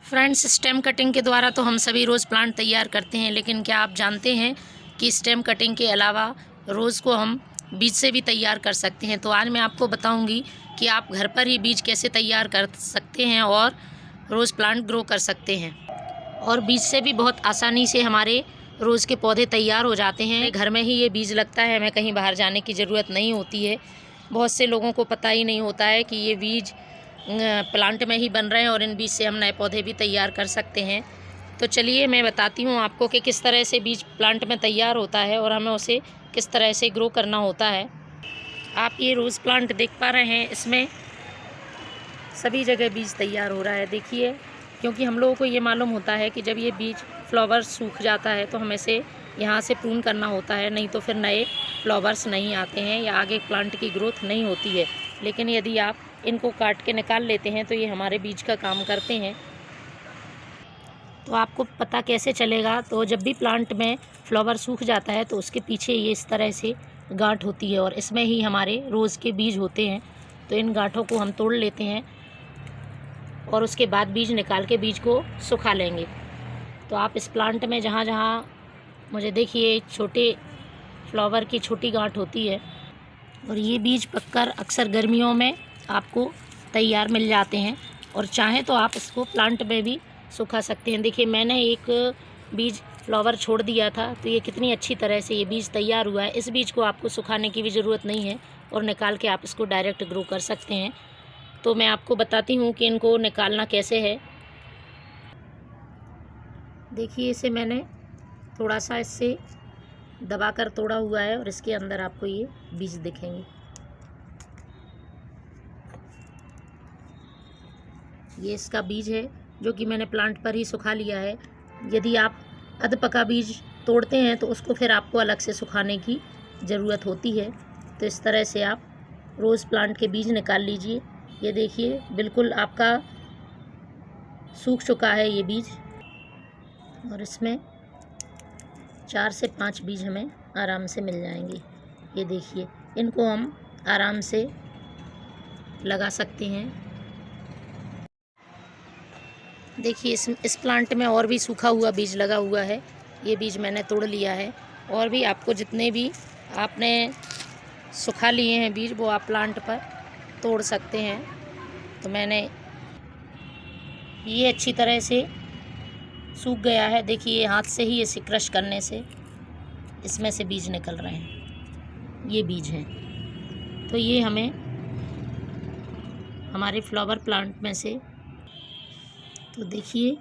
Friends, stem cutting के द्वारा तो हम सभी रोज़ प्लांट तैयार करते हैं, लेकिन क्या आप जानते हैं कि स्टेम कटिंग के अलावा रोज़ को हम बीज से भी तैयार कर सकते हैं। तो आज मैं आपको बताऊंगी कि आप घर पर ही बीज कैसे तैयार कर सकते हैं और रोज़ प्लांट ग्रो कर सकते हैं। और बीज से भी बहुत आसानी से हमारे रोज़ के पौधे तैयार हो जाते हैं। घर में ही ये बीज लगता है, हमें कहीं बाहर जाने की ज़रूरत नहीं होती है। बहुत से लोगों को पता ही नहीं होता है कि ये बीज प्लांट में ही बन रहे हैं और इन बीज से हम नए पौधे भी तैयार कर सकते हैं। तो चलिए मैं बताती हूँ आपको कि किस तरह से बीज प्लांट में तैयार होता है और हमें उसे किस तरह से ग्रो करना होता है। आप ये रोज़ प्लांट देख पा रहे हैं, इसमें सभी जगह बीज तैयार हो रहा है। देखिए, क्योंकि हम लोगों को ये मालूम होता है कि जब ये बीज फ्लावर सूख जाता है तो हमें से यहाँ से प्रून करना होता है, नहीं तो फिर नए फ्लावर्स नहीं आते हैं या आगे प्लांट की ग्रोथ नहीं होती है। लेकिन यदि आप इनको काट के निकाल लेते हैं तो ये हमारे बीज का काम करते हैं। तो आपको पता कैसे चलेगा? तो जब भी प्लांट में फ्लावर सूख जाता है तो उसके पीछे ये इस तरह से गांठ होती है और इसमें ही हमारे रोज़ के बीज होते हैं। तो इन गांठों को हम तोड़ लेते हैं और उसके बाद बीज निकाल के बीज को सुखा लेंगे। तो आप इस प्लांट में जहाँ जहाँ मुझे देखिए छोटे फ्लावर की छोटी गांठ होती है और ये बीज पककर अक्सर गर्मियों में आपको तैयार मिल जाते हैं और चाहें तो आप इसको प्लांट में भी सुखा सकते हैं। देखिए, मैंने एक बीज फ्लावर छोड़ दिया था तो ये कितनी अच्छी तरह से ये बीज तैयार हुआ है। इस बीज को आपको सुखाने की भी ज़रूरत नहीं है और निकाल के आप इसको डायरेक्ट ग्रो कर सकते हैं। तो मैं आपको बताती हूँ कि इनको निकालना कैसे है। देखिए, इसे मैंने थोड़ा सा इससे दबाकर तोड़ा हुआ है और इसके अंदर आपको ये बीज दिखेंगे। ये इसका बीज है जो कि मैंने प्लांट पर ही सुखा लिया है। यदि आप अधपका बीज तोड़ते हैं तो उसको फिर आपको अलग से सुखाने की ज़रूरत होती है। तो इस तरह से आप रोज़ प्लांट के बीज निकाल लीजिए। ये देखिए, बिल्कुल आपका सूख चुका है ये बीज और इसमें 4 से 5 बीज हमें आराम से मिल जाएंगे। ये देखिए, इनको हम आराम से लगा सकते हैं। देखिए, इस प्लांट में और भी सूखा हुआ बीज लगा हुआ है। ये बीज मैंने तोड़ लिया है और भी आपको जितने भी आपने सुखा लिए हैं बीज वो आप प्लांट पर तोड़ सकते हैं। तो मैंने ये अच्छी तरह से सूख गया है। देखिए, हाथ से ही इसे क्रश करने से इसमें से बीज निकल रहे हैं। ये बीज हैं। तो ये हमें हमारे फ्लावर प्लांट में से, तो देखिए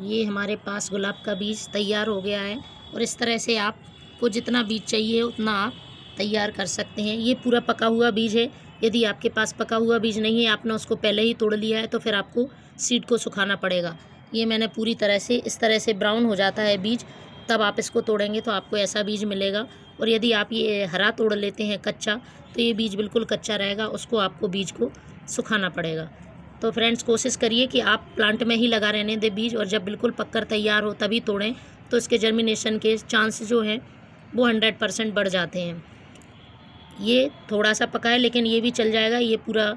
ये हमारे पास गुलाब का बीज तैयार हो गया है और इस तरह से आपको जितना बीज चाहिए उतना आप तैयार कर सकते हैं। ये पूरा पका हुआ बीज है। यदि आपके पास पका हुआ बीज नहीं है, आपने उसको पहले ही तोड़ लिया है, तो फिर आपको सीड को सुखाना पड़ेगा। ये मैंने पूरी तरह से इस तरह से ब्राउन हो जाता है बीज, तब आप इसको तोड़ेंगे तो आपको ऐसा बीज मिलेगा। और यदि आप ये हरा तोड़ लेते हैं कच्चा, तो ये बीज बिल्कुल कच्चा रहेगा, उसको आपको बीज को सुखाना पड़ेगा। तो फ्रेंड्स, कोशिश करिए कि आप प्लांट में ही लगा रहने दें बीज और जब बिल्कुल पककर तैयार हो तभी तोड़ें, तो इसके जर्मिनेशन के चांस जो हैं वो 100% बढ़ जाते हैं। ये थोड़ा सा पका है लेकिन ये भी चल जाएगा। ये पूरा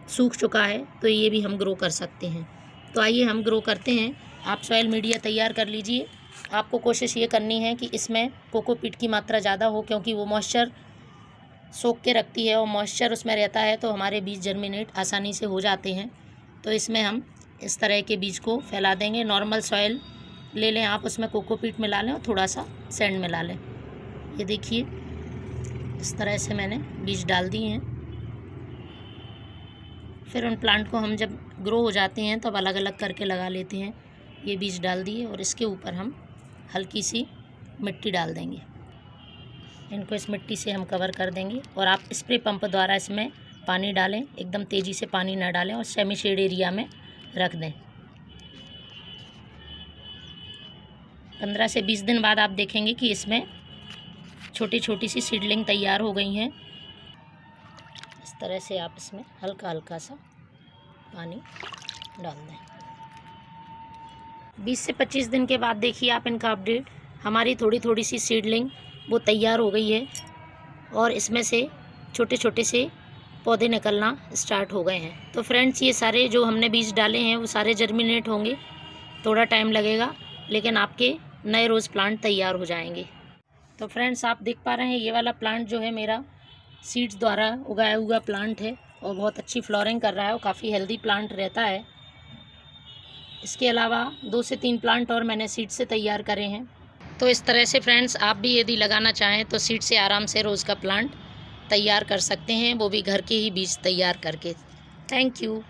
सूख चुका है तो ये भी हम ग्रो कर सकते हैं। तो आइए हम ग्रो करते हैं। आप सॉइल मीडिया तैयार कर लीजिए। आपको कोशिश ये करनी है कि इसमें कोकोपीट की मात्रा ज़्यादा हो, क्योंकि वो मॉइस्चर सोख के रखती है और मॉइस्चर उसमें रहता है तो हमारे बीज जर्मिनेट आसानी से हो जाते हैं। तो इसमें हम इस तरह के बीज को फैला देंगे। नॉर्मल सॉइल ले लें आप, उसमें कोकोपीट मिला लें और थोड़ा सा सैंड मिला लें। ये देखिए, इस तरह से मैंने बीज डाल दिए हैं। फिर उन प्लांट को हम जब ग्रो हो जाते हैं तब अलग अलग करके लगा लेते हैं। ये बीज डाल दिए और इसके ऊपर हम हल्की सी मिट्टी डाल देंगे। इनको इस मिट्टी से हम कवर कर देंगे और आप स्प्रे पंप द्वारा इसमें पानी डालें। एकदम तेज़ी से पानी ना डालें और सेमी शेड एरिया में रख दें। 15 से 20 दिन बाद आप देखेंगे कि इसमें छोटी छोटी सी सीडलिंग तैयार हो गई हैं। इस तरह से आप इसमें हल्का हल्का सा पानी डाल दें। 20 से 25 दिन के बाद देखिए आप इनका अपडेट। हमारी थोड़ी थोड़ी सी सीडलिंग वो तैयार हो गई है और इसमें से छोटे छोटे से पौधे निकलना स्टार्ट हो गए हैं। तो फ्रेंड्स, ये सारे जो हमने बीज डाले हैं वो सारे जर्मिनेट होंगे, थोड़ा टाइम लगेगा, लेकिन आपके नए रोज़ प्लांट तैयार हो जाएंगे। तो फ्रेंड्स, आप देख पा रहे हैं ये वाला प्लांट जो है मेरा सीड्स द्वारा उगाया हुआ प्लांट है और बहुत अच्छी फ्लोरिंग कर रहा है और काफ़ी हेल्दी प्लांट रहता है। इसके अलावा 2 से 3 प्लांट और मैंने सीड से तैयार करे हैं। तो इस तरह से फ्रेंड्स, आप भी यदि लगाना चाहें तो सीड से आराम से रोज़ का प्लांट तैयार कर सकते हैं, वो भी घर के ही बीज तैयार करके। Thank you.